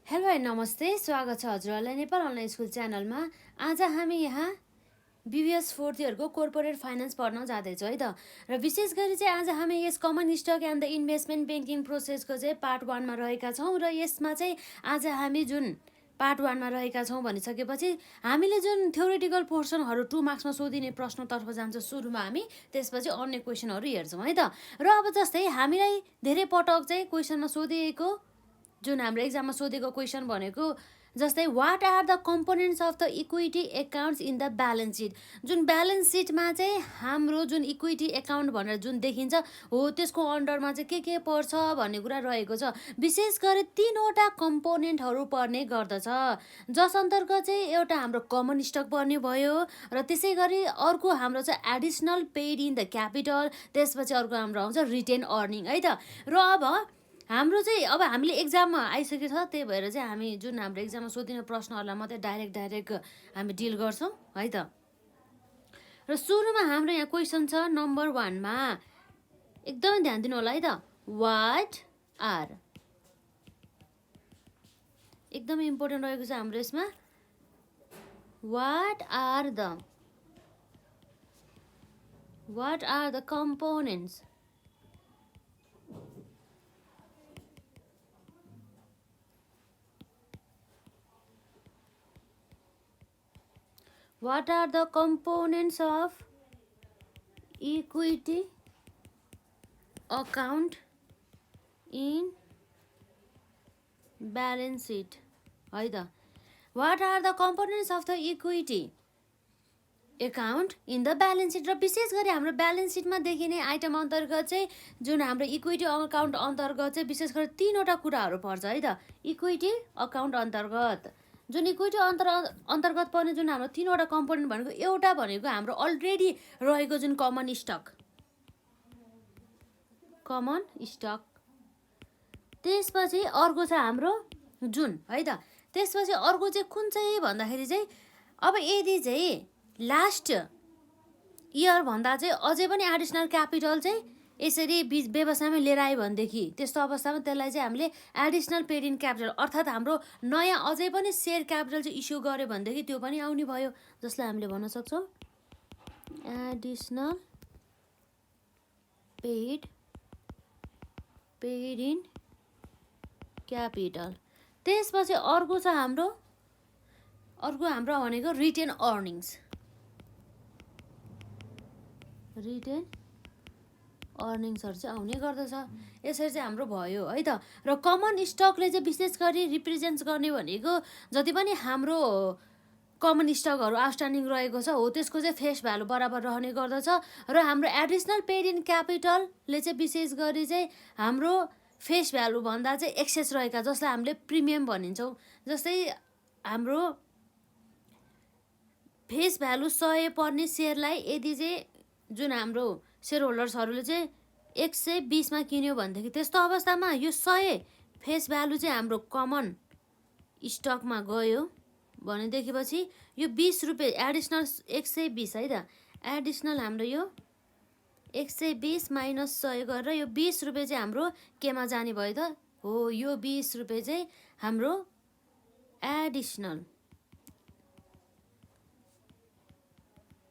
Hello and नमस्ते, स्वागत छ हजुरहरूलाई नेपाल अनलाइन स्कुल च्यानलमा। आज हामी यहाँ बिबिएस फोर्थ इयरको कोर्पोरेट फाइनेन्स पढ्न जाँदैछौँ है त। र विशेष गरी चाहिँ आज हामी यस common stock and the investment banking प्रोसेसको चाहिँ पार्ट 1मा रहेका छौँ। र यसमा चाहिँ आज हामी जुन पार्ट 1मा रहेका छौँ भनिसकेपछि हामीले जुन थ्योरिटिकल पोर्सनहरू 2 मार्क्समा सोधिने प्रश्नतर्फ जान्छ सुरुमा हामी, त्यसपछि अन्य क्वेसनहरू हेर्छौँ है त। र अब जस्तै हामीलाई धेरै पटक चाहिँ क्वेसनमा सोधिएको जुन हाम्रो एक्जाममा सोधेको क्वेसन भनेको जस्तै what are the components of the equity accounts in the balance sheet. जुन ब्यालेन्स सिटमा चाहिँ हाम्रो जुन इक्विटी एकाउन्ट भनेर जुन देखिन्छ हो त्यसको अन्डरमा चाहिँ के पर्छ भन्ने कुरा रहेको छ। विशेष गरी 3वटा कम्पोनेन्टहरू पर्ने गर्दछ, जस अन्तर्गत चाहिँ एउटा हाम्रो कमन स्टक पर्ने भयो, र त्यसै गरी अर्को हाम्रो चाहिँ additional paid in the capital, त्यसपछि अर्को हाम्रो आउँछ रिटेन अर्निङ है त। र अब हाम्रो चाहिँ अब हामीले एक्जाममा आइसकेको छ, त्यही भएर चाहिँ हामी जुन हाम्रो एक्जाममा सोधिने प्रश्नहरूलाई मात्रै डाइरेक्ट हामी डिल गर्छौँ है त। र सुरुमा हाम्रो यहाँ क्वेसन छ नम्बर 1मा, एकदमै ध्यान दिनु होला है त। वाट आर, एकदमै इम्पोर्टेन्ट रहेको छ हाम्रो यसमा। What are the components What are the components of equity account in balance sheet है त। What are the components of the equity account in the balance sheet। र विशेष गरी हाम्रो ब्यालेन्स सिटमा देखिने आइटम अन्तर्गत चाहिँ जुन हाम्रो इक्विटी अकाउन्ट अन्तर्गत चाहिँ विशेष गरी 3वटा कुराहरू पर्छ है त। इक्विटी अकाउन्ट अन्तर्गत जुन इक्विटी अन्तर्गत पर्ने जुन हाम्रो 3वटा कम्पोनेन्ट भनेको, एउटा भनेको हाम्रो अलरेडी रहेको जुन कमन स्टक, त्यसपछि अर्को छ हाम्रो जुन है त। त्यसपछि अर्को चाहिँ कुन चाहिँ भन्दाखेरि चाहिँ अब यदि चाहिँ लास्ट इयर भन्दा चाहिँ अझै पनि एडिसनल क्यापिटल चाहिँ यसरी व्यवसायमा लिएर आयो भनेदेखि त्यस्तो अवस्थामा त्यसलाई चाहिँ हामीले एडिसनल पेड इन क्यापिटल, अर्थात् हाम्रो नयाँ अझै पनि सेयर क्यापिटल चाहिँ इस्यु गर्यो भनेदेखि त्यो पनि आउने भयो, जसलाई हामीले भन्न सक्छौँ एडिसनल पेड इन क्यापिटल। त्यसपछि अर्को छ हाम्रो भनेको रिटेन अर्निङ्सहरू चाहिँ आउने गर्दछ। यसरी चाहिँ हाम्रो भयो है त। र कमन स्टकले चाहिँ विशेष गरी रिप्रेजेन्ट गर्ने भनेको जति पनि हाम्रो कमन स्टकहरू आउटस्ट्यान्डिङ रहेको छ हो त्यसको चाहिँ फेस भ्यालु बराबर रहने गर्दछ। र हाम्रो एडिसनल पेड इन क्यापिटलले चाहिँ विशेष गरी चाहिँ हाम्रो फेस भ्यालु भन्दा चाहिँ एक्सेस रहेका, जसलाई हामीले प्रिमियम भनिन्छौँ। जस्तै हाम्रो फेस भ्यालु 100 पर्ने सेयरलाई यदि चाहिँ जुन हाम्रो सेयर होल्डर्सहरूले चाहिँ 120मा किन्यो भनेदेखि त्यस्तो अवस्थामा यो 100 फेस भ्यालु चाहिँ हाम्रो कमन स्टकमा गयो भनेदेखिपछि यो 20 रुपियाँ एडिसनल 120 है त। एडिसनल हाम्रो यो 120 माइनस 100 गरेर यो 20 रुपियाँ चाहिँ हाम्रो केमा जाने भयो त हो, यो 20 रुपियाँ चाहिँ हाम्रो एडिसनल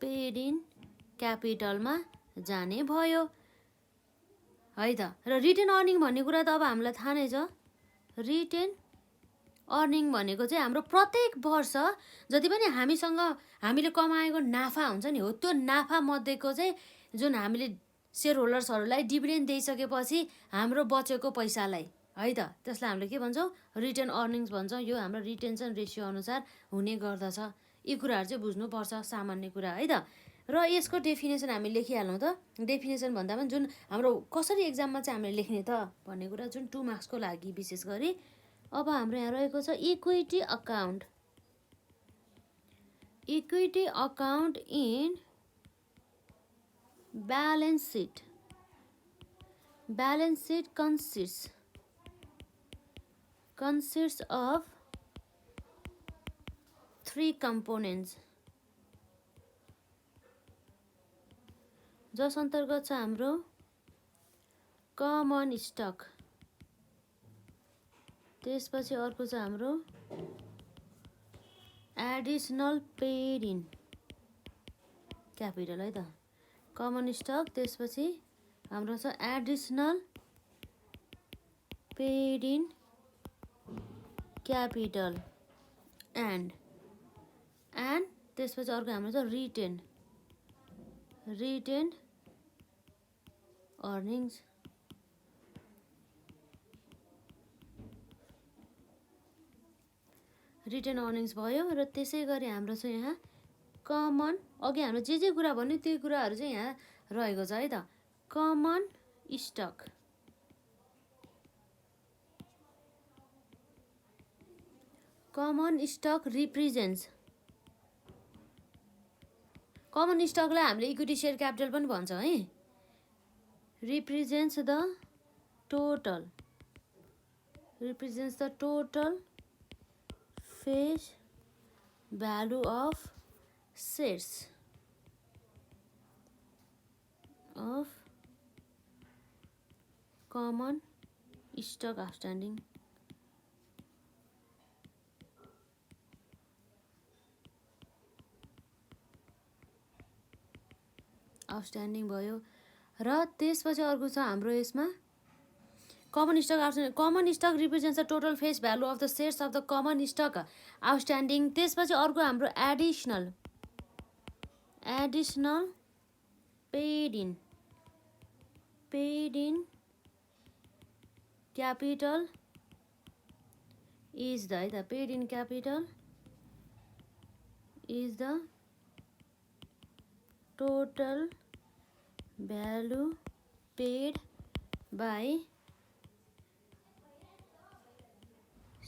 पेड इन क्यापिटलमा जाने भयो है त। र रिटेन अर्निङ भन्ने कुरा त अब हामीलाई थाहा नै छ। रिटेन अर्निङ भनेको चाहिँ हाम्रो प्रत्येक वर्ष जति पनि हामीले कमाएको नाफा हुन्छ नि हो, त्यो नाफा मध्येको चाहिँ जुन हामीले सेयर होल्डर्सहरूलाई डिभिडेन्ड दिइसकेपछि हाम्रो बचेको पैसालाई है त, त्यसलाई हामीले के भन्छौँ, रिटेन अर्निङ्स भन्छौँ। यो हाम्रो रिटेन्सन रेसियो अनुसार हुने गर्दछ। यी कुराहरू चाहिँ बुझ्नुपर्छ, सामान्य कुरा है त। र यसको डेफिनेसन हामी लेखिहालौँ त। डेफिनेसन भन्दा पनि जुन हाम्रो कसरी एक्जाममा चाहिँ हामीले लेख्ने त भन्ने कुरा जुन 2 मार्क्सको लागि विशेष गरी। अब हाम्रो यहाँ रहेको छ equity account in balance seat consists of 3 components, जस अन्तर्गत छ हाम्रो कमन स्टक, त्यसपछि अर्को छ हाम्रो एडिसनल पेड इन क्यापिटल है त कमन स्टक। त्यसपछि हाम्रो छ additional paid in capital and त्यसपछि अर्को हाम्रो छ रिटेन्ड अर्निङ्स। रिटेन अर्निङ्स भयो र त्यसै गरी हाम्रो छ यहाँ कमन, अघि हाम्रो जे कुरा भन्यो त्यो कुराहरू चाहिँ यहाँ रहेको छ है त। कमन स्टक रिप्रेजेन्ट्स, कमन स्टकलाई हामीले इक्विटी सेयर क्यापिटल पनि भन्छ है। Represents the total face value of shares of common stock outstanding भयो। र त्यसपछि अर्को छ हाम्रो यसमा common stock represents the total face value of the shares of the common stock outstanding. त्यसपछि अर्को हाम्रो additional paid in capital is the है त paid in capital is the total value paid by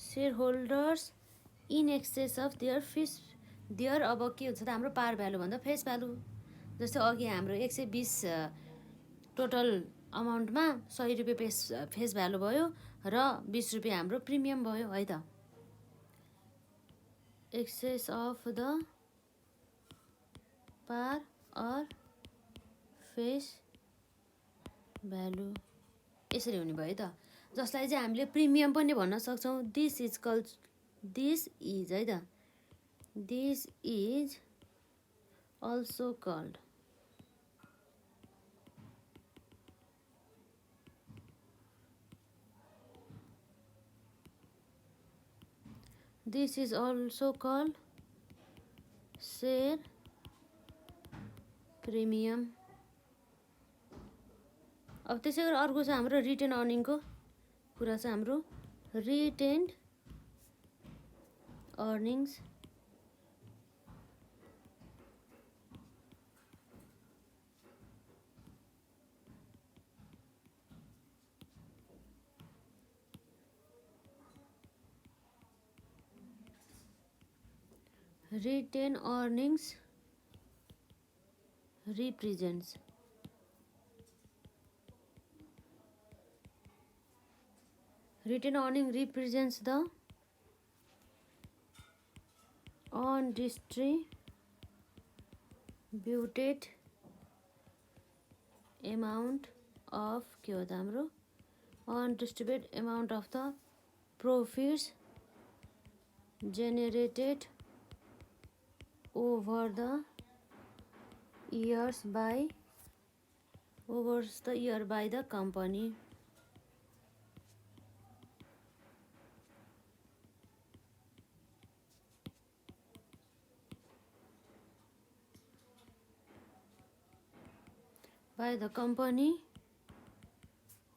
shareholders in excess of there अब के हुन्छ त हाम्रो पार भ्यालु भन्दा फेस भ्यालु। जस्तै अघि हाम्रो 120 टोटल अमाउन्टमा 100 रुपियाँ फेस भ्यालु भयो र 20 रुपियाँ हाम्रो प्रिमियम भयो है त। एक्सेस अफ द पार अर फेस भ्यालु यसरी हुने भयो त, जसलाई चाहिँ हामीले प्रिमियम पनि भन्न सक्छौँ। दिस इज है त this is also called share premium. अब त्यसै गरी अर्को छ हाम्रो रिटेन अर्निङको कुरा छ हाम्रो retained earnings. Retain earnings represents retained earning represents the undistributed amount of के हो त हाम्रो undistributed amount of the profits generated over the year by the company। by the company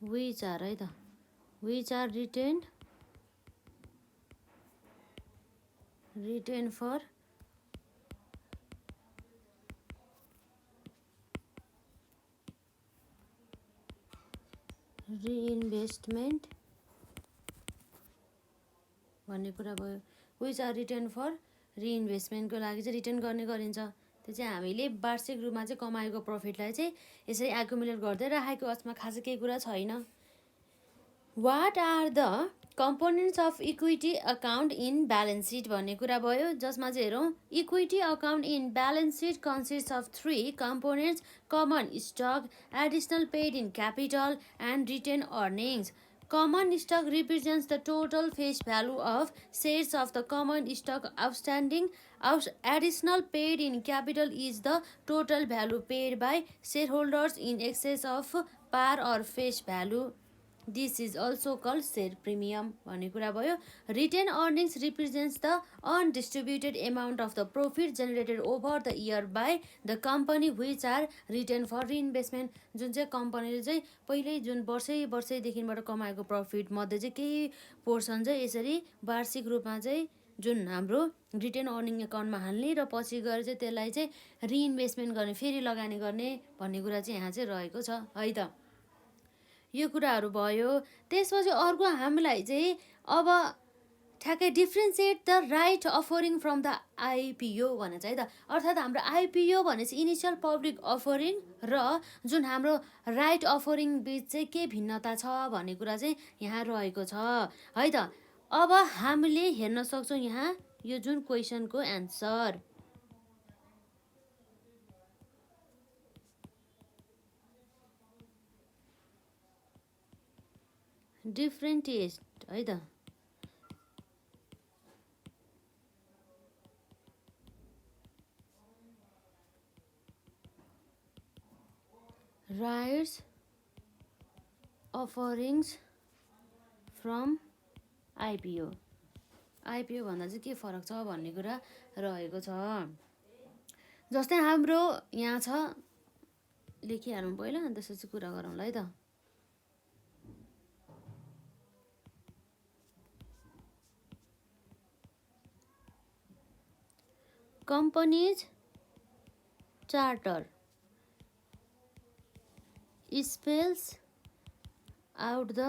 which are है त retained for reinvestment भन्ने कुरा भयो। Which are return for रिइन्भेस्टमेन्टको लागि चाहिँ रिटर्न गर्ने गरिन्छ। त्यो चाहिँ हामीले वार्षिक रूपमा चाहिँ कमाएको प्रफिटलाई चाहिँ यसरी एकुमुलेट गर्दै राखेको, यसमा खासै केही कुरा छैन। What are the components of equity account in balance sheet भन्ने कुरा भयो, जसमा चाहिँ हेरौँ equity account in balance sheet consist of 3 components common stock additional paid in capital and retain earnings. Common stock represents the total face value of shares of the common stock outstanding. Additional paid in capital is the total value paid by shareholders in excess of par or face value. This is also called share premium भन्ने कुरा भयो. Retained earnings represents the undistributed amount of the profit generated over the year by the company which are retained for reinvestment. जुन चाहिँ कम्पनीले चाहिँ पहिल्यै जुन वर्षैदेखिबाट कमाएको प्रफिट मध्ये चाहिँ केही पोर्सन चाहिँ यसरी वार्षिक रूपमा चाहिँ जुन हाम्रो रिटेन अर्निङ एकाउन्टमा हाल्ने र पछि गएर चाहिँ त्यसलाई चाहिँ रिइन्भेस्टमेन्ट गर्ने, फेरि लगानी गर्ने भन्ने कुरा चाहिँ यहाँ चाहिँ रहेको छ है त. यो कुराहरू भयो. त्यसपछि अर्को हामीलाई चाहिँ अब ठ्याक्कै differentiate the right offering from the IPO भनेर चाहिँ है त. अर्थात् हाम्रो आइपिओ भनेपछि इनिसियल पब्लिक अफरिङ र जुन हाम्रो राइट अफरिङ बिच चाहिँ के भिन्नता छ भन्ने कुरा चाहिँ यहाँ रहेको छ है त. अब हामीले हेर्न सक्छौँ यहाँ यो जुन क्वेसनको एन्सर. डिफ्रेन्टिएट है त. Rights offerings from IPO. IPO भन्दा चाहिँ के फरक छ भन्ने कुरा रहेको छ. जस्तै हाम्रो यहाँ छ, लेखिहालौँ पहिला अनि त्यसपछि कुरा गरौँला है त. Companies charter spells out the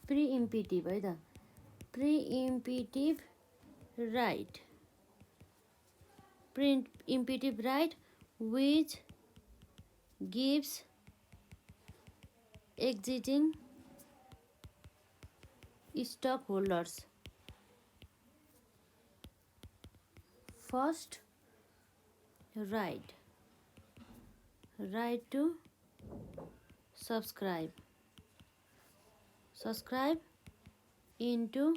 preemptive है त. Preemptive right. Preemptive right which gives exiting stockholders first right to subscribe into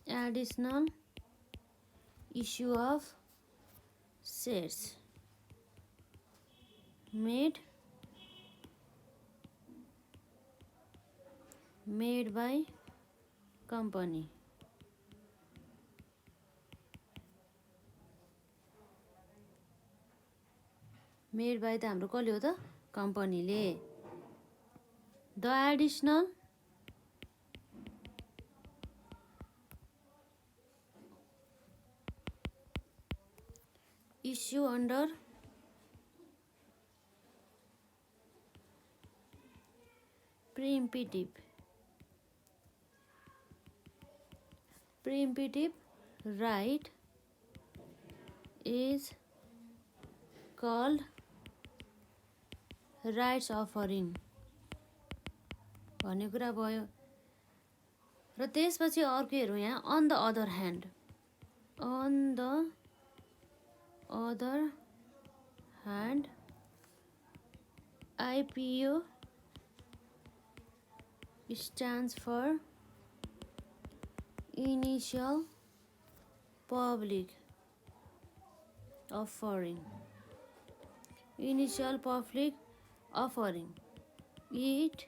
additional issue of shares made by company. Made by त हाम्रो कसले हो त? कम्पनीले. The additional issue under preemptive right is called rights offering भन्ने कुरा भयो. र त्यसपछि अर्को हेरौँ यहाँ. On the other hand IPO stands for initial public offering. It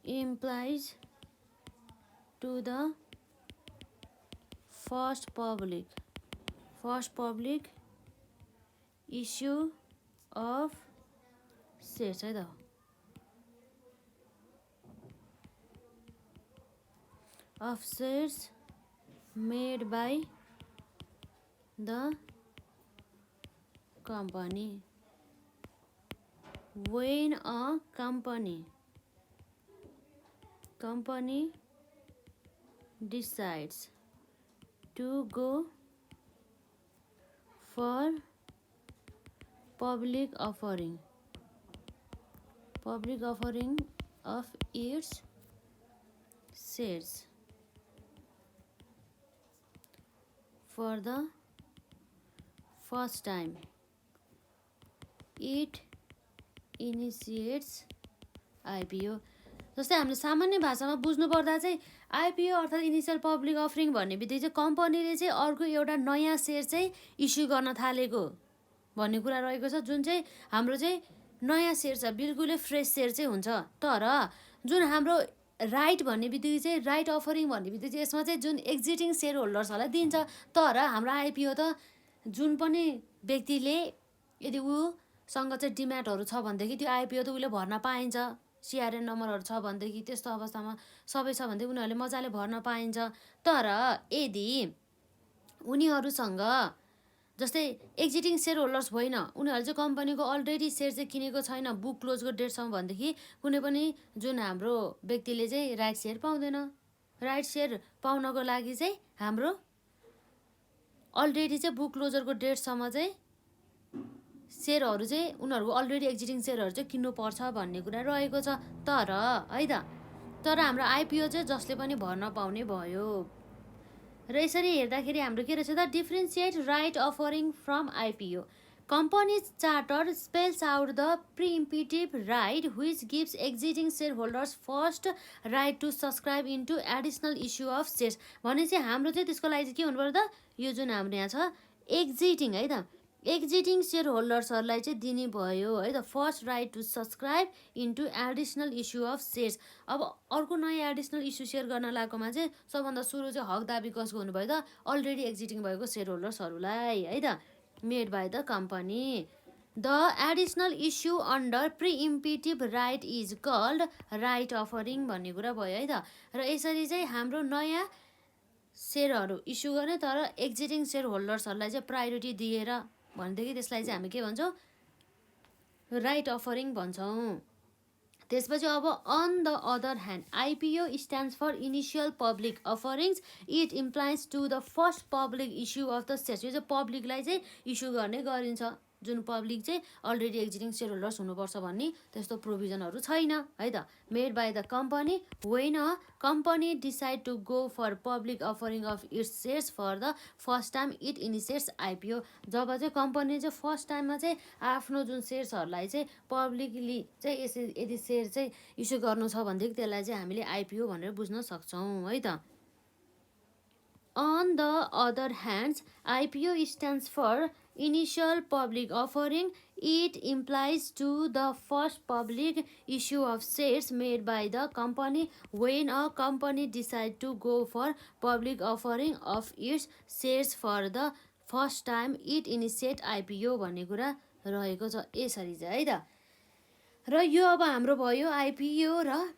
implies to the first public issue of shares है त. of shares made by the company. When a company decides to go for public offering of its shares for the first time, it initiates IPO. जस्तै हामीले सामान्य भाषामा बुझ्नुपर्दा चाहिँ IPO अर्थात् initial public offering भन्ने बित्तिकै चाहिँ कम्पनीले चाहिँ अर्को एउटा नयाँ सेयर चाहिँ इस्यु गर्न थालेको भन्ने कुरा रहेको छ, जुन चाहिँ हाम्रो चाहिँ नयाँ सेयर छ, बिल्कुलै फ्रेस सेयर चाहिँ हुन्छ। तर जुन हाम्रो राइट भन्ने बित्तिकै चाहिँ राइट अफरिङ भन्ने बित्तिकै चाहिँ यसमा चाहिँ जुन एक्जिटिङ सेयर होल्डर्सहरूलाई दिन्छ। तर हाम्रो आइपिओ त जुन पनि व्यक्तिले यदि ऊसँग चाहिँ डिम्याटहरू छ भनेदेखि त्यो आइपिओ त उसले भर्न पाइन्छ। सिआरएन नम्बरहरू छ भनेदेखि त्यस्तो अवस्थामा सबै छ भनेदेखि उनीहरूले मजाले भर्न पाइन्छ। तर यदि उनीहरूसँग जस्तै एक्जिटिङ सेयर होल्डर्स होइन, उनीहरूले चाहिँ कम्पनीको अलरेडी सेयर चाहिँ किनेको छैन बुक क्लोजको डेटसम्म भनेदेखि कुनै पनि जुन हाम्रो व्यक्तिले चाहिँ राइट सेयर पाउँदैन। राइट सेयर पाउनको लागि चाहिँ हाम्रो अलरेडी चाहिँ बुक क्लोजरको डेटसम्म चाहिँ सेयरहरू चाहिँ उनीहरूको अलरेडी एक्जिटिङ सेयरहरू चाहिँ किन्नुपर्छ भन्ने कुरा रहेको छ। तर है त, तर हाम्रो आइपिओ चाहिँ जसले पनि भर्न पाउने भयो। र यसरी हेर्दाखेरि हाम्रो के रहेछ त, differentiate right offering from IPO. Company's charter spells out the preemptive right which gives exiting shareholders first right to subscribe into additional issue of shares। भने चाहिँ हाम्रो चाहिँ त्यसको लागि चाहिँ के हुनु पर्यो त, यो जुन हाम्रो यहाँ छ एक्जिटिङ है त, एक्जिटिङ सेयर होल्डर्सहरूलाई चाहिँ दिने भयो है त first right to subscribe into additional issue of shares. अब अर्को नयाँ एडिसनल इस्यु सेयर गर्न लागेकोमा चाहिँ सबभन्दा सुरु चाहिँ हक दाबी कसको हुनुभयो त, अलरेडी एक्जिटिङ भएको सेयर होल्डर्सहरूलाई है त, made by the company। The additional issue under preemptive right is called right offering भन्ने कुरा भयो है त। र यसरी चाहिँ हाम्रो नयाँ सेयरहरू इस्यु गर्ने तर एक्जिटिङ सेयर होल्डर्सहरूलाई चाहिँ प्रायोरिटी दिएर भनेदेखि त्यसलाई चाहिँ हामी के भन्छौँ, राइट अफरिङ भन्छौँ। त्यसपछि अब on the other hand IPO stands for initial public offerings. It implies to the first public issue of the shares. यो चाहिँ पब्लिकलाई चाहिँ इस्यु गर्ने गरिन्छ, जुन पब्लिक चाहिँ अलरेडी एक्जिटिङ सेयर होल्डर्स हुनुपर्छ भन्ने त्यस्तो प्रोभिजनहरू छैन है त। Made by the company when a company decide to go for public offering of its shares for the first time it initiates IPO. जब चाहिँ कम्पनी चाहिँ फर्स्ट टाइममा चाहिँ आफ्नो जुन सेयर्सहरूलाई चाहिँ पब्लिकली चाहिँ यसरी यदि सेयर चाहिँ इस्यु गर्नु छ भनेदेखि त्यसलाई चाहिँ हामीले आइपिओ भनेर बुझ्न सक्छौँ है त। On the other hand, IPO stands for initial public offering. It implies to the first public issue of shares made by the company when a company decides to go for public offering of its shares for the first time it initiate IPO भन्ने कुरा रहेको छ यसरी चाहिँ है त। र यो अब हाम्रो भयो आइपिओ र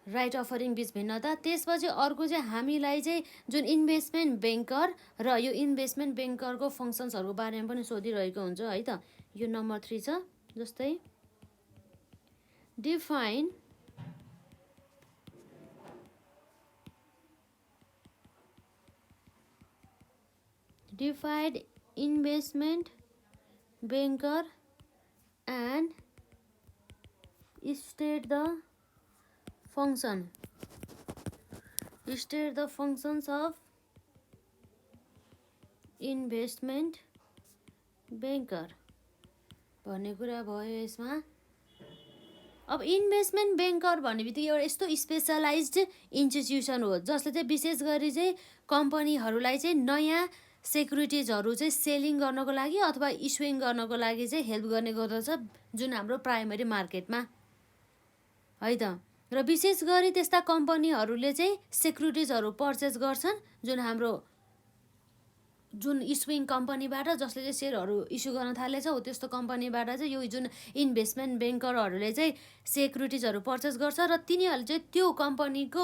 राइट अफरिङ बिच भिन्नता। त्यसपछि अर्को चाहिँ हामीलाई चाहिँ जुन इन्भेस्टमेन्ट ब्याङ्कर र यो इन्भेस्टमेन्ट ब्याङ्करको फङ्सन्सहरूको बारेमा पनि सोधिरहेको हुन्छ है त। यो नम्बर 3 छ, जस्तै define डिफाइड investment banker and state the function, state the functions of investment banker भन्ने कुरा भयो यसमा। अब इन्भेस्टमेन्ट ब्याङ्कर भन्ने बित्तिकै एउटा यस्तो स्पेसलाइज्ड इन्स्टिट्युसन हो जसले चाहिँ विशेष गरी चाहिँ कम्पनीहरूलाई चाहिँ नयाँ सेक्युरिटिजहरू चाहिँ सेलिङ गर्नको लागि अथवा इस्युइङ गर्नको लागि चाहिँ हेल्प गर्ने गर्दछ जुन हाम्रो प्राइमेरी मार्केटमा है त। र विशेष गरी त्यस्ता कम्पनीहरूले चाहिँ सेक्युरिटिजहरू पर्चेस गर्छन् जुन हाम्रो जुन इस्युइङ कम्पनीबाट जसले चाहिँ सेयरहरू इस्यु गर्न थालेछ हो त्यस्तो कम्पनीबाट चाहिँ यो जुन इन्भेस्टमेन्ट ब्याङ्करहरूले चाहिँ सेक्युरिटिजहरू पर्चेस गर्छ र तिनीहरूले चाहिँ त्यो कम्पनीको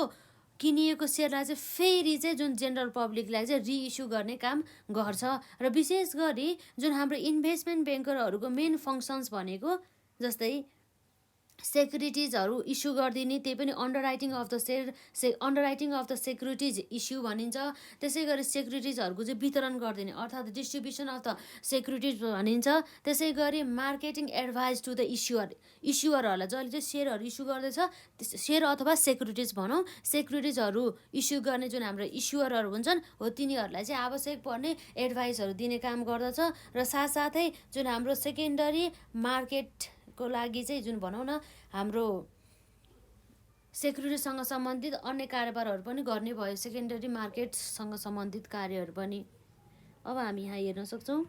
किनिएको सेयरलाई चाहिँ फेरि चाहिँ जुन जेनरल पब्लिकलाई चाहिँ रिइस्यु गर्ने काम गर्छ। र विशेष गरी जुन हाम्रो इन्भेस्टमेन्ट ब्याङ्करहरूको मेन फङ्सन्स भनेको जस्तै सेक्युरिटिजहरू इस्यु गरिदिने, त्यही पनि underwriting of the underwriting of the securities issue भनिन्छ। त्यसै गरी सेक्युरिटिजहरूको चाहिँ वितरण गरिदिने अर्थात् डिस्ट्रिब्युसन अफ द सेक्युरिटिज भनिन्छ। त्यसै गरी मार्केटिङ एडभाइस टु द इस्युअरहरूलाई जसले चाहिँ सेयरहरू इस्यु गर्दैछ, सेयर अथवा सेक्युरिटिज भनौँ, सेक्युरिटिजहरू इस्यु गर्ने जुन हाम्रो इस्युअरहरू हुन्छन् हो तिनीहरूलाई चाहिँ आवश्यक पर्ने एडभाइसहरू दिने काम गर्दछ। र साथसाथै जुन हाम्रो सेकेन्डरी मार्केट को लागि चाहिँ जुन भनौँ न हाम्रो सेक्युरिटीसँग सम्बन्धित अन्य कारोबारहरू पनि गर्ने भयो, सेकेन्डरी मार्केटसँग सम्बन्धित कार्यहरू पनि। अब हामी यहाँ हेर्न सक्छौँ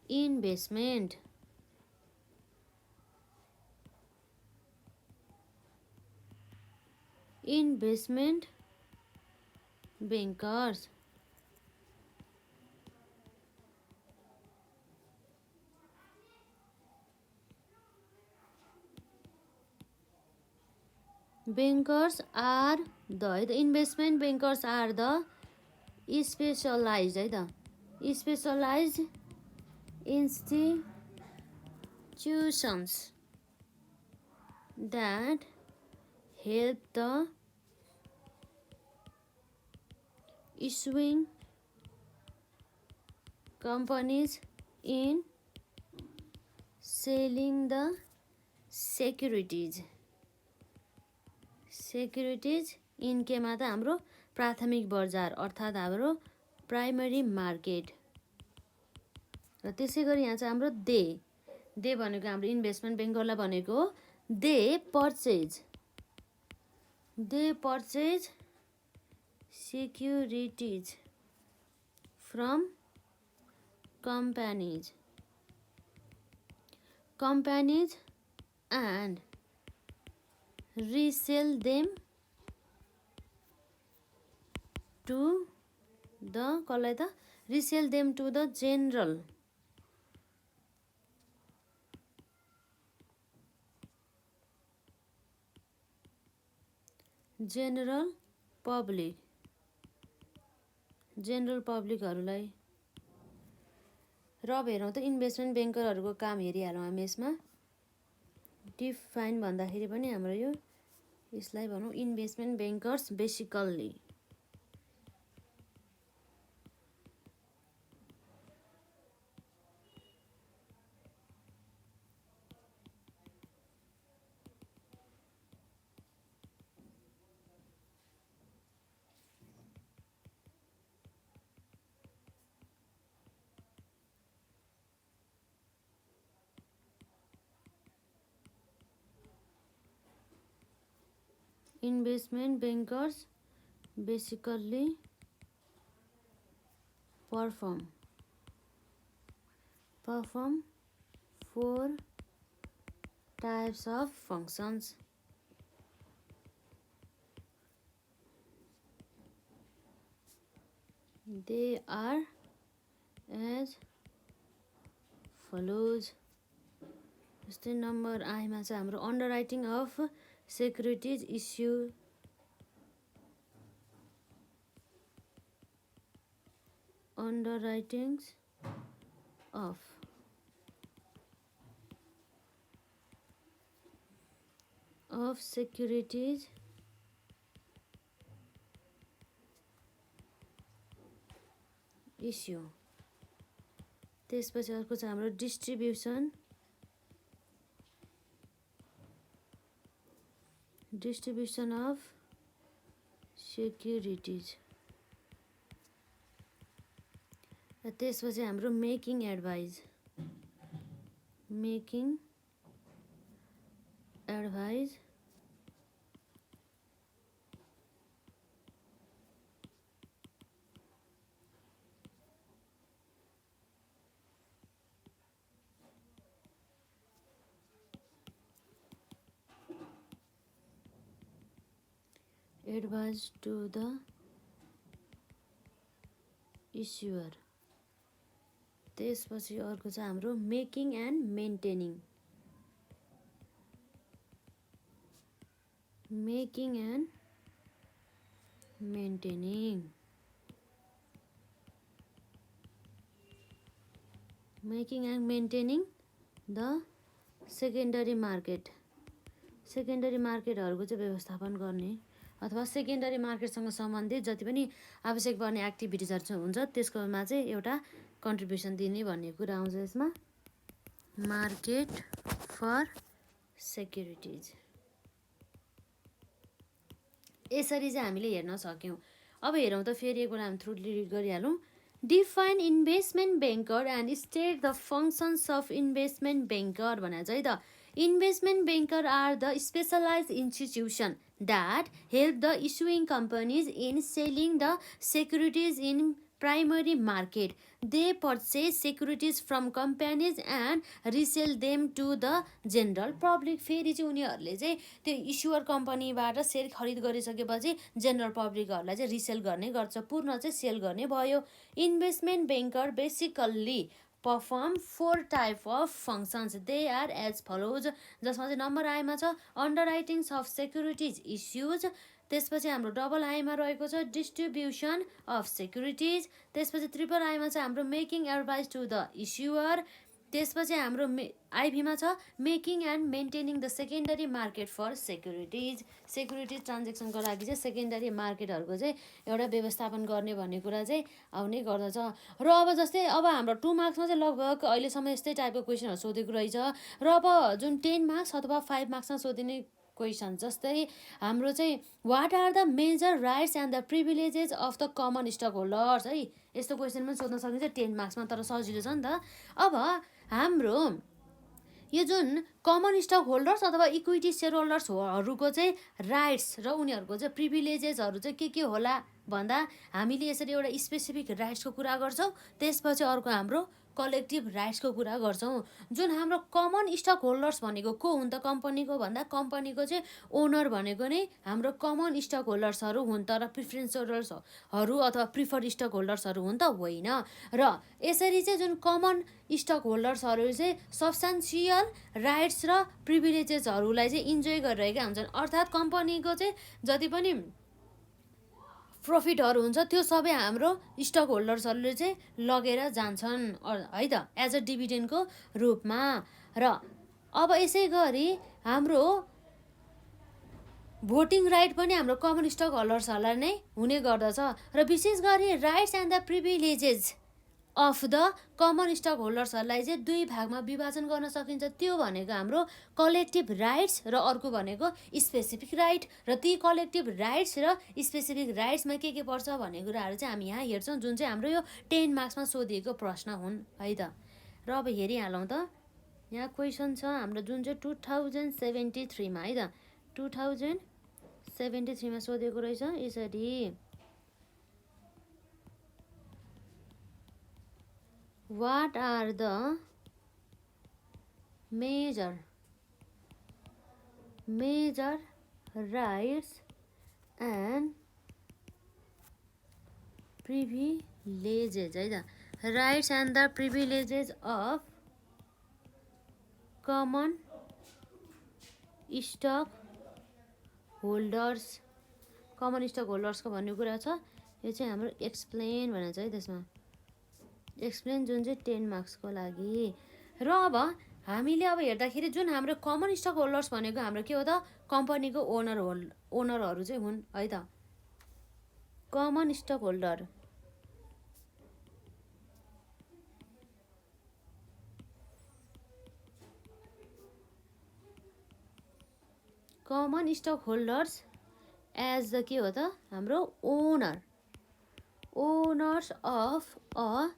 investment, investment bankers, bankers are the investment bankers are the specialized है त specialized institutions that help the issuing companies in selling the securities in केमा त हाम्रो प्राथमिक बजार अर्थात् हाम्रो प्राइमरी मार्केट। र त्यसै गरी यहाँ चाहिँ हाम्रो दे भनेको हाम्रो इन्भेस्टमेन्ट ब्याङ्करलाई भनेको they purchase securities from companies and resell them to the कसलाई त resell them to the general पब्लिकहरूलाई। र अब हेरौँ त इन्भेस्टमेन्ट ब्याङ्करहरूको काम हेरिहालौँ हामी यसमा। डिफाइन भन्दाखेरि पनि हाम्रो यो यसलाई भनौँ investment bankers basically investment bankers basically perform 4 types of functions. They are as follows. जस्तै नम्बर आईमा चाहिँ हाम्रो अन्डरराइटिङ of securities issue underwritings of securities issue। त्यसपछि अर्को चाहिँ हाम्रो डिस्ट्रिब्युसन अफ सेक्युरिटीज। र त्यसपछि हाम्रो making advice to the issuer। त्यसपछि अर्को चाहिँ हाम्रो making and maintaining the secondary मार्केटहरूको चाहिँ व्यवस्थापन गर्ने अथवा सेकेन्डरी मार्केटसँग सम्बन्धित जति पनि आवश्यक पर्ने एक्टिभिटिजहरू हुन्छ त्यसकोमा चाहिँ एउटा कन्ट्रिब्युसन दिने भन्ने कुरा आउँछ यसमा। मार्केट फर सेक्युरिटिज यसरी चाहिँ हामीले हेर्न सक्यौँ। अब हेरौँ त फेरि एकपल्ट हामी थ्रुली रिड गरिहालौँ। Define investment banker and state the functions of investment banker भनेर चाहिँ त investment banker are the specialise institution that help the issuing companies in selling the securities in primary market. They purchase securities from companies and resell them to the general public. फेरि चाहिँ उनीहरूले चाहिँ त्यो इस्युअर कम्पनीबाट share खरिद गरिसकेपछि general पब्लिकहरूलाई चाहिँ resale गर्ने गर्छ. पूर्ण चाहिँ सेल गर्ने भयो. Investment banker basically perform 4 type of functions. They are as follows. जसमा चाहिँ नम्बर आईमा छ अन्डरराइटिङ्स अफ सेक्युरिटिज इस्युज. त्यसपछि हाम्रो डबल आईमा रहेको छ डिस्ट्रिब्युसन अफ सेक्युरिटिज. त्यसपछि ट्रिपल आईमा छ हाम्रो making advice to the issuer. त्यसपछि हाम्रो आइभीमा छ making and maintaining the secondary market for securities. Securities ट्रान्जेक्सनको लागि चाहिँ सेकेन्डरी मार्केटहरूको चाहिँ एउटा व्यवस्थापन गर्ने भन्ने कुरा चाहिँ आउने गर्दछ. र अब जस्तै अब हाम्रो 2 मार्क्समा चाहिँ लगभग अहिलेसम्म यस्तै टाइपको क्वेसनहरू सोधेको रहेछ. र अब जुन 10 मार्क्स अथवा 5 मार्क्समा सोधिने क्वेसन जस्तै हाम्रो चाहिँ what are the major rights and the privileges of the common stock holders है. यस्तो क्वेसन पनि सोध्न सकिन्छ 10 मार्क्समा, तर सजिलो छ नि त. अब हाम्रो यो जुन कमन स्टक होल्डर्स अथवा इक्विटी सेयर होल्डर्सहरूको चाहिँ राइट्स र उनीहरूको चाहिँ प्रिभिलेजेसहरू चाहिँ के होला भन्दा हामीले यसरी एउटा स्पेसिफिक राइट्सको कुरा गर्छौँ. त्यसपछि अर्को हाम्रो कलेक्टिभ राइट्सको कुरा गर्छौँ. जुन हाम्रो कमन स्टक होल्डर्स भनेको को हुन् त कम्पनीको भन्दा कम्पनीको चाहिँ ओनर भनेको नै हाम्रो कमन स्टक होल्डर्सहरू हुन्. तर प्रिफरेन्स होल्डर्सहरू अथवा प्रिफर्ड स्टक होल्डर्सहरू हुन् त होइन. र यसरी चाहिँ जुन कमन स्टक होल्डर्सहरू चाहिँ सब्स्टान्सियल राइट्स र प्रिभिलेजेसहरूलाई चाहिँ इन्जोय गरिरहेका हुन्छन्. अर्थात् कम्पनीको चाहिँ जति पनि प्रफिटहरू हुन्छ त्यो सबै हाम्रो स्टक होल्डर्सहरूले चाहिँ लगेर जान्छन् है त एज अ डिभिडेन्डको रूपमा. र अब यसै गरी हाम्रो भोटिङ राइट पनि हाम्रो कमन स्टक होल्डर्सहरूलाई नै हुने गर्दछ. र विशेष गरी rights and the privileges of the common stock होल्डर्सहरूलाई चाहिँ 2 भागमा विभाजन गर्न सकिन्छ. त्यो भनेको हाम्रो कलेक्टिभ राइट्स र अर्को भनेको स्पेसिफिक राइट. र ती कलेक्टिभ राइट्स र स्पेसिफिक राइट्समा के पर्छ भन्ने कुराहरू चाहिँ हामी यहाँ हेर्छौँ, जुन चाहिँ हाम्रो यो 10 मार्क्समा सोधिएको प्रश्न हुन् है त. र अब हेरिहालौँ त. यहाँ क्वेसन छ हाम्रो जुन चाहिँ 2073मा है त 2073मा सोधेको रहेछ यसरी. What are the major rights and privileges है त. Rights and the privileges of common stock holders. Common stock होल्डर्सको भन्ने कुरा छ. यो चाहिँ हाम्रो एक्सप्लेन भनेर छ है. त्यसमा एक्सप्लेन जुन चाहिँ 10 मार्क्सको लागि. र अब हामीले अब हेर्दाखेरि जुन हाम्रो कमन स्टक होल्डर्स भनेको हाम्रो के हो त कम्पनीको ओनरहरू चाहिँ हुन् है त. Common stock holder as the के हो त हाम्रो ओनर्स अफ अ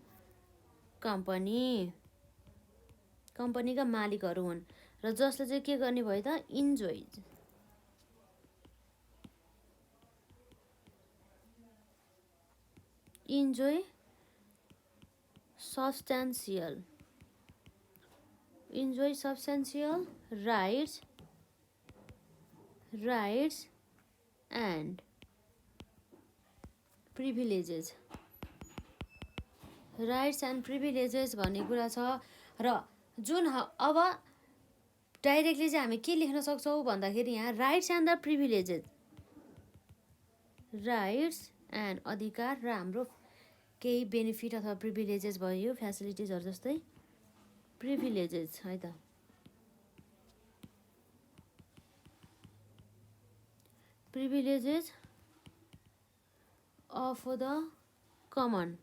कम्पनीका मालिकहरू हुन्. र जसले चाहिँ के गर्ने भयो त enjoy substantial rights and privileges. Rights and privileges भन्ने कुरा छ. र जुन अब डाइरेक्टली चाहिँ हामी के लेख्न सक्छौँ भन्दाखेरि यहाँ rights and the privileges, rights and अधिकार र हाम्रो केही बेनिफिट अथवा प्रिभिलेजेस भयो फ्यासिलिटिजहरू जस्तै प्रिभिलेजेस है त. Privileges of the common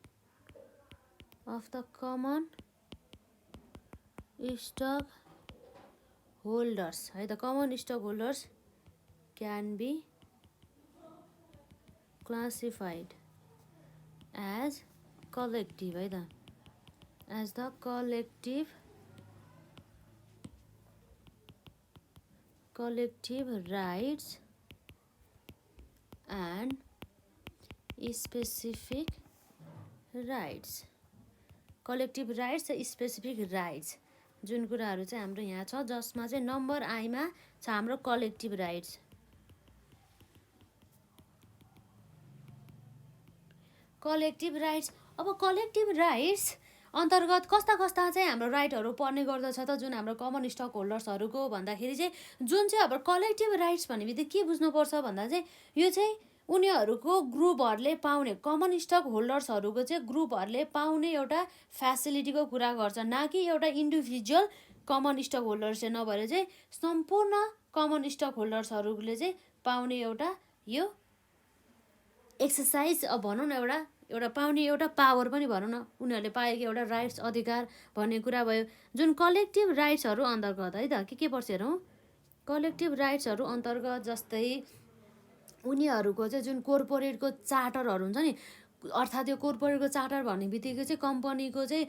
stock holders है त. Common stock holders can be classified as collective है त, as the collective rights and specific rights, collective rights र स्पेसिफिक राइट्स जुन कुराहरू चाहिँ हाम्रो यहाँ छ, जसमा चाहिँ नम्बर आईमा छ हाम्रो कलेक्टिभ राइट्स। कलेक्टिभ राइट्स, अब कलेक्टिभ राइट्स अन्तर्गत कस्ता कस्ता चाहिँ हाम्रो राइटहरू पर्ने गर्दछ त जुन हाम्रो कमन स्टक होल्डर्सहरूको भन्दाखेरि चाहिँ जुन चाहिँ अब कलेक्टिभ राइट्स भन्ने बित्तिकै के बुझ्नुपर्छ भन्दा चाहिँ यो चाहिँ उनीहरूको ग्रुपहरूले पाउने, कमन स्टक होल्डर्सहरूको चाहिँ ग्रुपहरूले पाउने एउटा फ्यासिलिटीको कुरा गर्छ, न कि एउटा इन्डिभिजुअल कमन स्टक होल्डर चाहिँ नभएर चाहिँ सम्पूर्ण कमन स्टक होल्डर्सहरूले चाहिँ पाउने एउटा यो एक्सर्साइज भनौँ न, एउटा पाउने एउटा पावर पनि भनौँ न, उनीहरूले पाएको एउटा राइट्स अधिकार भन्ने कुरा भयो। जुन कलेक्टिभ राइट्सहरू अन्तर्गत है त के पर्छ हेरौँ, कलेक्टिभ राइट्सहरू अन्तर्गत जस्तै उनीहरूको चाहिँ जुन कोर्पोरेटको चार्टरहरू हुन्छ नि, अर्थात् यो कोर्पोरेटको चार्टर भन्ने बित्तिकै चाहिँ कम्पनीको चाहिँ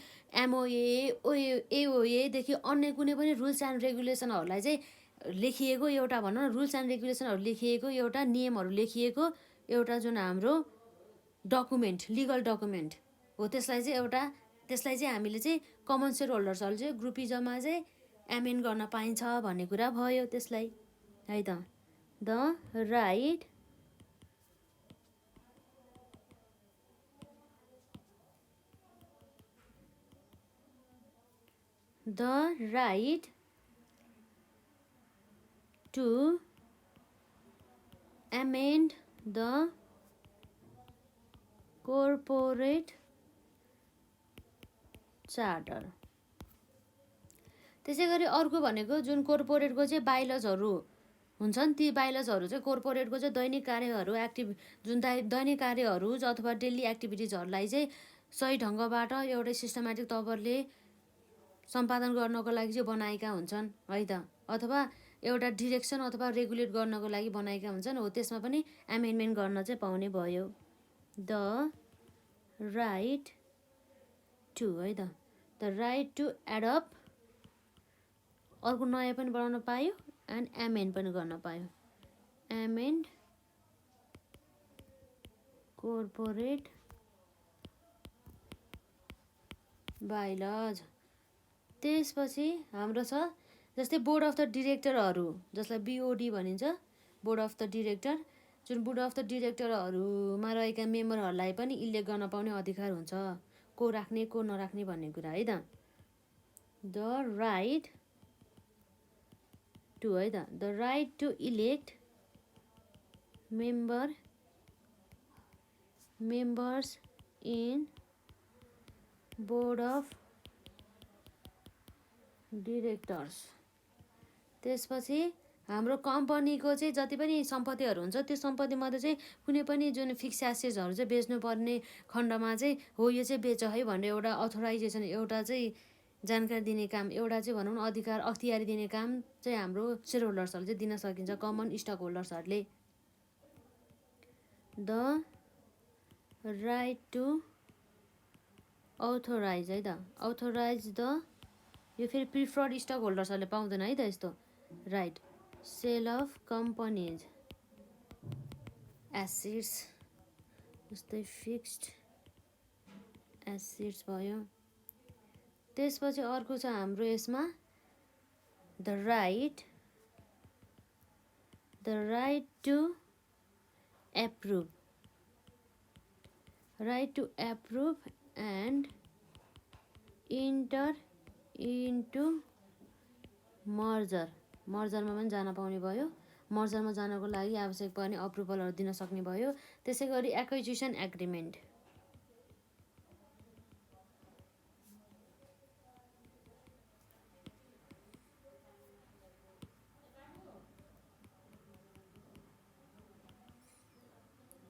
एओएदेखि अन्य कुनै पनि रुल्स एन्ड रेगुलेसनहरूलाई चाहिँ लेखिएको एउटा भनौँ न, रुल्स एन्ड रेगुलेसनहरू लेखिएको एउटा नियमहरू लेखिएको एउटा जुन हाम्रो डकुमेन्ट, लिगल डकुमेन्ट हो, त्यसलाई चाहिँ हामीले चाहिँ कमन सेयर होल्डर्सहरूले चाहिँ ग्रुपिजममा चाहिँ एमेन्ड गर्न पाइन्छ भन्ने कुरा भयो त्यसलाई है त। The right to amend the corporate charter. त्यसै गरी अर्को भनेको जुन कोर्पोरेटको चाहिँ बाइलजहरू हुन्छन्, ती बाइलजहरू चाहिँ कोर्पोरेटको चाहिँ दैनिक कार्यहरू जुन दैनिक कार्यहरू अथवा डेली एक्टिभिटिजहरूलाई चाहिँ सही ढङ्गबाट एउटा सिस्टमेटिक तवरले सम्पादन गर्नको लागि चाहिँ बनाएका हुन्छन् है त, अथवा एउटा डिरेक्सन अथवा रेगुलेट गर्नको लागि बनाएका हुन्छन्, हो त्यसमा पनि एमेन्डमेन्ट गर्न चाहिँ पाउने भयो। द राइट टु है त, द राइट टु एडप्ट, अर्को नयाँ पनि बनाउन पायो एन्ड एमेन्ड पनि गर्न पायो, एमेन्ड कोर्पोरेट बाइलज। त्यसपछि हाम्रो छ जस्तै बोर्ड अफ द डिरेक्टरहरू, जसलाई बिओडी भनिन्छ, बोर्ड अफ द डिरेक्टर, जुन बोर्ड अफ द डिरेक्टरहरूमा रहेका मेम्बरहरूलाई पनि इलेक्ट गर्न पाउने अधिकार हुन्छ, को राख्ने को नराख्ने भन्ने कुरा है त। द राइट टु है त, the right to elect members in board of directors. त्यसपछि हाम्रो कम्पनीको चाहिँ जति पनि सम्पत्तिहरू हुन्छ त्यो सम्पत्तिमध्ये चाहिँ कुनै पनि जुन फिक्स एसेट्सहरू चाहिँ बेच्नुपर्ने खण्डमा चाहिँ हो यो चाहिँ बेच है भनेर एउटा अथोराइजेसन, एउटा चाहिँ जानकारी दिने काम, एउटा चाहिँ भनौँ न अधिकार अख्तियारी दिने काम चाहिँ हाम्रो सेयर होल्डर्सहरूले चाहिँ दिन सकिन्छ, कमन स्टक होल्डर्सहरूले। द राइट टु अथोराइज है त, अथोराइज द, यो फेरि प्रिफर्ड स्टक होल्डर्सहरूले पाउँदैन है त यस्तो right, sale of company's assets, जस्तै फिक्स्ड एसेट्स भयो। त्यसपछि अर्को छ हाम्रो यसमा the right to approve, right to approve and enter into मर्जरमा पनि जान पाउने भयो, मर्जरमा जानको लागि आवश्यक पर्ने अप्रुभलहरू दिन सक्ने भयो। त्यसै गरी एक्विजिसन एग्रिमेन्ट,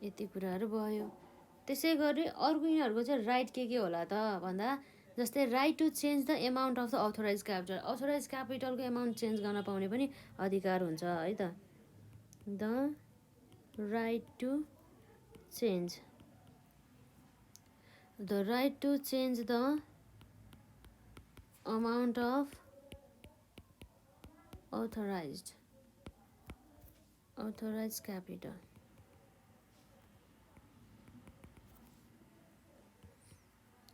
यति कुराहरू भयो। त्यसै गरी अर्को यिनीहरूको चाहिँ राइट के होला त भन्दा जस्तै right to change the amount of the authorise capital, authorise क्यापिटलको एमाउन्ट चेन्ज गर्न पाउने पनि अधिकार हुन्छ है त। The right to change The right to change the amount of authorized capital.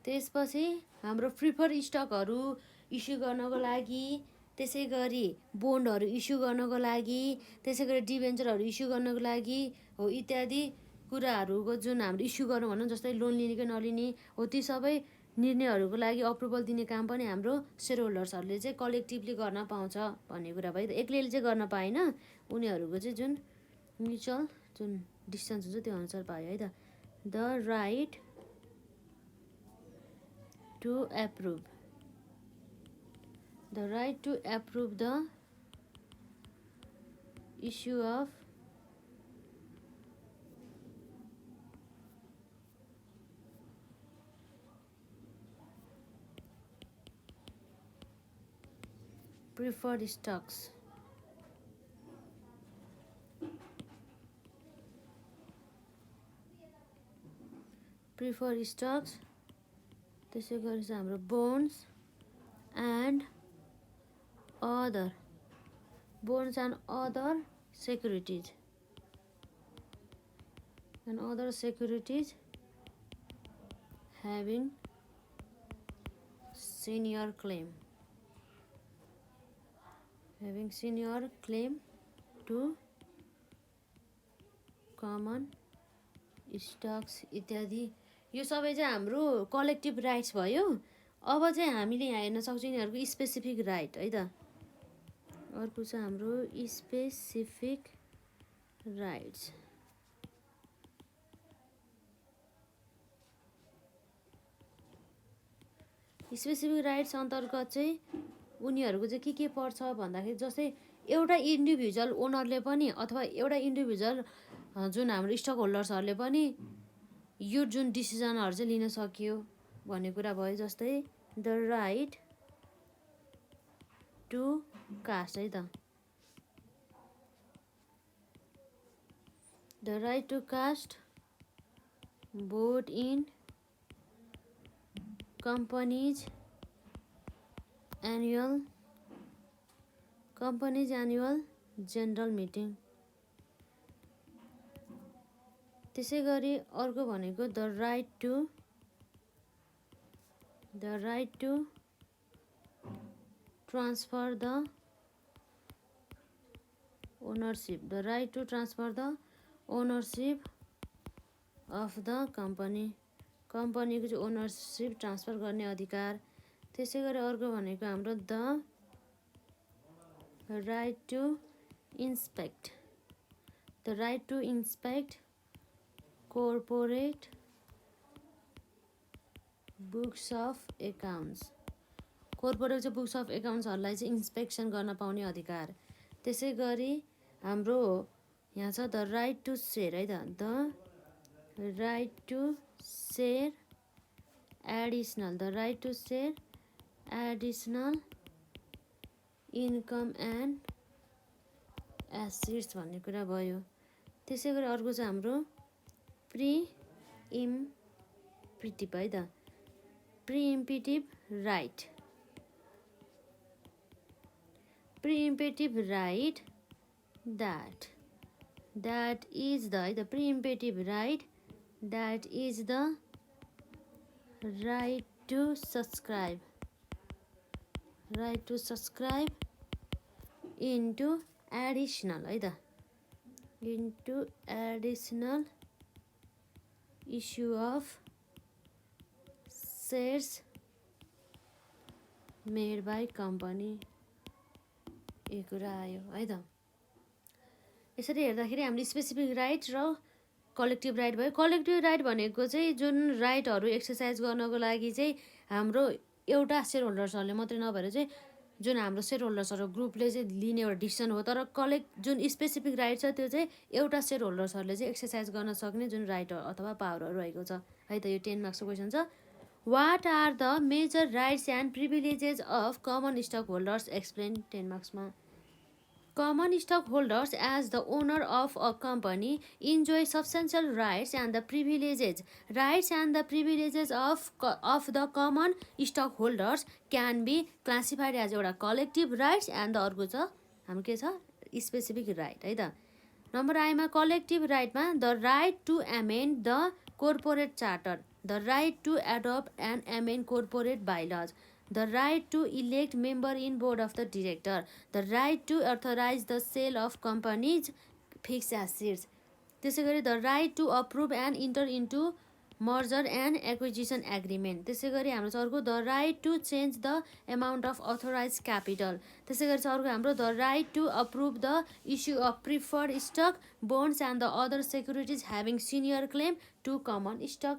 त्यसपछि हाम्रो प्रिफर स्टकहरू इस्यु गर्नको लागि, त्यसै गरी बोन्डहरू इस्यु गर्नको लागि, त्यसै गरी डिभेन्चरहरू इस्यु गर्नको लागि हो इत्यादि कुराहरूको जुन हाम्रो इस्यु गर्नु भनौँ, जस्तै लोन लिने कि नलिने हो, ती सबै निर्णयहरूको लागि अप्रुभल दिने काम पनि हाम्रो सेयर होल्डर्सहरूले चाहिँ कलेक्टिभली गर्न पाउँछ भन्ने कुरा भयो। एक्लैले चाहिँ गर्न पाएन, उनीहरूको चाहिँ जुन म्युचुअल जुन डिसिजन हुन्छ त्यो अनुसार पायो है त। The right to approve the issue of preferred stocks. त्यसै गरी चाहिँ हाम्रो bonds and other securities having senior claim to common stocks इत्यादि। यो सबै चाहिँ हाम्रो कलेक्टिभ राइट्स भयो। अब चाहिँ हामीले यहाँ हेर्न सक्छौँ यिनीहरूको स्पेसिफिक राइट है त। अर्को छ हाम्रो स्पेसिफिक राइट्स। स्पेसिफिक राइट्स अन्तर्गत चाहिँ उनीहरूको चाहिँ के पर्छ भन्दाखेरि, जस्तै एउटा इन्डिभिजुअल ओनरले पनि अथवा एउटा इन्डिभिजुअल जुन हाम्रो स्टक होल्डर्सहरूले पनि यो जुन डिसिजनहरू चाहिँ लिन सकियो भन्ने कुरा भयो। जस्तै द राइट टु कास्ट है त। The right to cast vote in company's annual general meeting। त्यसै गरी अर्को भनेको the right to transfer the ownership of the कम्पनीको चाहिँ ओनरसिप ट्रान्सफर गर्ने अधिकार। त्यसै गरी अर्को भनेको हाम्रो the right to inspect corporate books of accounts. Corporate चाहिँ बुक्स अफ एकाउन्ट्सहरूलाई चाहिँ इन्स्पेक्सन गर्न पाउने अधिकार। त्यसै गरी हाम्रो यहाँ छ द राइट टु सेयर है त। The right to share additional income and assets भन्ने कुरा भयो। त्यसै गरी अर्को चाहिँ हाम्रो प्रिइम्पिटिभ है त। प्रिइम्पिटिभ right that is the preemptive right that is the right to subscribe into additional issue of shares made by company। यो कुरा आयो है त। यसरी हेर्दाखेरि हामीले स्पेसिफिक राइट र कलेक्टिभ राइट भयो। कलेक्टिभ राइट भनेको चाहिँ जुन राइटहरू एक्सर्साइज गर्नको लागि चाहिँ हाम्रो एउटा सेयर होल्डर्सहरूले मात्रै नभएर चाहिँ जुन हाम्रो सेयर होल्डर्सहरू ग्रुपले चाहिँ लिने एउटा डिसिसन हो। तर जुन स्पेसिफिक राइट छ त्यो चाहिँ एउटा सेयर होल्डर्सहरूले चाहिँ एक्सर्साइज गर्न सक्ने जुन राइट अथवा पावरहरू रहेको छ है त। यो 10 मार्क्सको क्वेसन छ। What are the major rights and privileges of common stock holders explain 10 मार्क्समा। Common stockholders, as the owner of a company, enjoy substantial rights and the privileges. Rights and the privileges of the common stockholders can be classified as एउटा collective rights and the अर्को छ हाम्रो के छ specific right है त. Number आइमा collective right मा the right to amend the corporate charter, the right to adopt and amend corporate bylaws, the right to elect member in board of the director, the right to authorize the sale of companies fixed assets. त्यसै गरी the right to approve and enter into merger and acquisition agreement. त्यसै गरी हाम्रो छ अर्को the right to change the amount of authorized capital. त्यसै गरी छ अर्को हाम्रो the right to approve the issue of preferred stock, bonds and the other securities having senior claim to common stock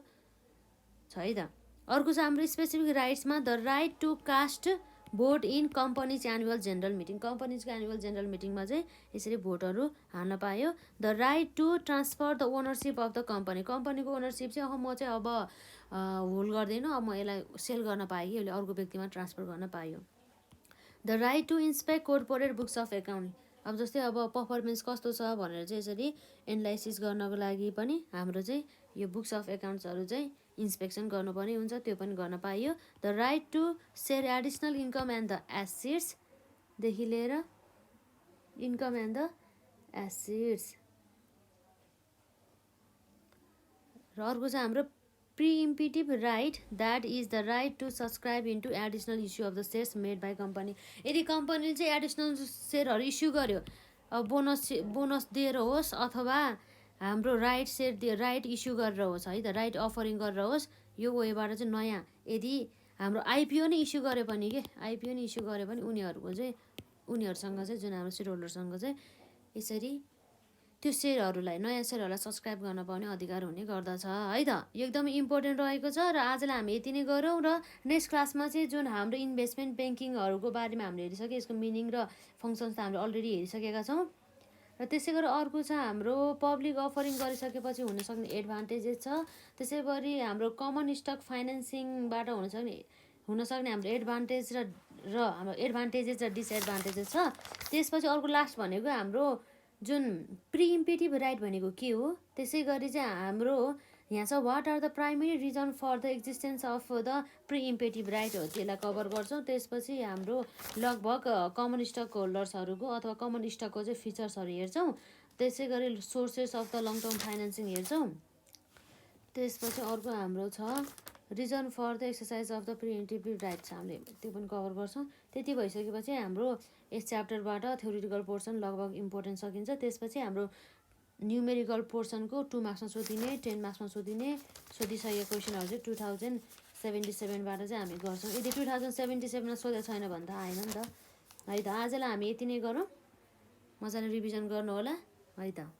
छ है त. अर्को छ हाम्रो स्पेसिफिक राइट्समा the right to cast vote in companies annual general meeting. कम्पनीजको annual general मिटिङमा चाहिँ यसरी भोटहरू हाल्न पायो. The right to transfer the ownership of the company. कम्पनीको ओनरसिप चाहिँ म चाहिँ अब होल्ड गर्दिनँ, अब म यसलाई सेल गर्न पाएँ कि यसले अर्को व्यक्तिमा ट्रान्सफर गर्न पायो. The right to inspect corporate books of account. अब जस्तै अब पर्फर्मेन्स कस्तो छ भनेर चाहिँ यसरी एनालाइसिस गर्नको लागि पनि हाम्रो चाहिँ यो बुक्स अफ एकाउन्ट्सहरू चाहिँ इन्सपेक्सन गर्नुपर्ने हुन्छ, त्यो पनि गर्न पाइयो. The right to share additional income and the एसेट्सदेखि लिएर इन्कम एन्ड द एसेट्स. र अर्को चाहिँ हाम्रो preemptive right that is the right to subscribe into additional issue of the shares made by company. यदि कम्पनीले चाहिँ एडिसनल सेयरहरू इस्यु गर्यो, अब बोनस दिएर होस् अथवा हाम्रो राइट सेयर राइट इस्यु गरेर होस् है त, राइट अफरिङ गरेर होस्, यो वेबाट चाहिँ नयाँ यदि हाम्रो आइपिओ नै इस्यु गरे पनि आइपिओ नै इस्यु गरे पनि उनीहरूसँग चाहिँ जुन हाम्रो सेयर होल्डरसँग चाहिँ यसरी त्यो सेयरहरूलाई नयाँ सेयरहरूलाई सब्सक्राइब गर्न पाउने अधिकार हुने गर्दछ है त. यो एकदमै इम्पोर्टेन्ट रहेको छ र आजलाई हामी यति नै गरौँ. र नेक्स्ट क्लासमा चाहिँ जुन हाम्रो इन्भेस्टमेन्ट ब्याङ्किङहरूको बारेमा हामीले हेरिसक्यो, यसको मिनिङ र फङ्सन्स त हामीले अलरेडी हेरिसकेका छौँ. र त्यसै गरी अर्को छ हाम्रो पब्लिक अफरिङ गरिसकेपछि हुनसक्ने एडभान्टेजेस छ. त्यसै गरी हाम्रो कमन स्टक फाइनेन्सिङबाट हुनसक्ने हाम्रो एडभान्टेज र हाम्रो एडभान्टेजेस र डिसएडभान्टेजेस छ. त्यसपछि अर्को लास्ट भनेको हाम्रो जुन प्रिइम्पिटिभ राइट भनेको के हो. त्यसै गरी चाहिँ हाम्रो यहाँ छ what are the primary reason for the existence of the preemptive right हो, त्यसलाई कभर गर्छौँ. त्यसपछि हाम्रो लगभग कमन स्टक होल्डर्सहरूको अथवा कमन स्टकको चाहिँ फिचर्सहरू हेर्छौँ. त्यसै गरी sources of the long term financing हेर्छौँ. त्यसपछि अर्को हाम्रो छ reason for the exercise of the preemptive rights, हामीले त्यो पनि कभर गर्छौँ. त्यति भइसकेपछि हाम्रो यस च्याप्टरबाट थ्योरिटिकल पोर्सन लगभग इम्पोर्टेन्ट सकिन्छ. त्यसपछि हाम्रो न्युमेरिकल पोर्सनको 2 मार्क्समा सोधिने 10 मार्क्समा सोधिसकेको क्वेसनहरू चाहिँ 2077बाट चाहिँ हामी गर्छौँ. यदि 2077मा सोधेको छैन भने त आएन नि त है त. आजलाई हामी यति नै गरौँ, मजाले रिभिजन गर्नु होला है त.